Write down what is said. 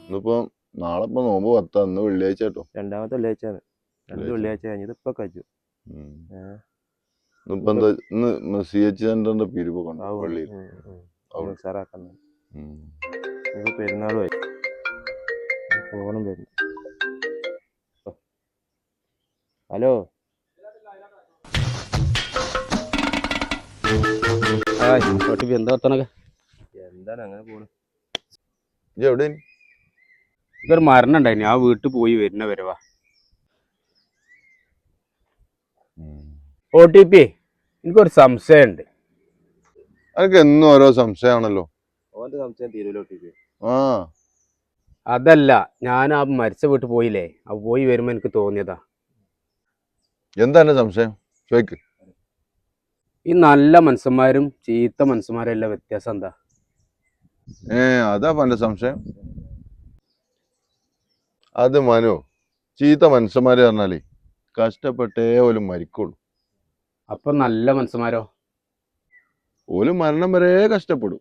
ഇന്നിപ്പോ നാളെ ഇപ്പൊ നോമ്പ് 10 ഇന്ന് വെള്ളിയാഴ്ച കേട്ടോ. രണ്ടാമത്തെ വെള്ളിയാഴ്ചയാണ്. 2 വെള്ളിയാഴ്ച കഴിഞ്ഞത് ഇപ്പൊ കഴിച്ചു. ഇന്നിപ്പോ എന്താ ഇന്ന് CH സെന്ററിന്റെ പിരിവ് കൊണ്ടു പള്ളി ഉഷാറാക്കുന്നു. ഇപ്പൊ പെരുന്നാളുമായി ഫോണും വരുന്നു. ഹലോ എന്താ വർത്താനൊക്കെ? എന്താണ് അങ്ങനെ പോണു. എവിടെ ഇതൊരു മരണം ഉണ്ടായിന്, ആ വീട്ടിൽ പോയി വരുന്ന വരവാ. OTP എനിക്കൊരു സംശയമുണ്ട്. അതൊക്കെ എന്നും ഓരോ സംശയമാണല്ലോ. ഓന്റെ സംശയം തീരുവല്ലോ. അതല്ല, ഞാൻ ആ മരിച്ച വീട്ടിൽ പോയില്ലേ, ആ പോയി വരുമ്പോ എനിക്ക് തോന്നിയതാ. എന്താ എന്റെ സംശയം ചോയ്ക്ക്. ഈ നല്ല മനുഷ്യന്മാരും ചീത്ത മനുഷ്യന്മാരും എല്ലാം വ്യത്യാസം എന്താ? അതാ എന്റെ സംശയം. അത് മനു, ചീത്ത മനുഷ്യന്മാര് പറഞ്ഞാലേ കഷ്ടപ്പെട്ടേ ഓലും മരിക്കുള്ളൂ. അപ്പൊ നല്ല മനുഷ്യന്മാരോ? ഓലും മരണം വരെ കഷ്ടപ്പെടും.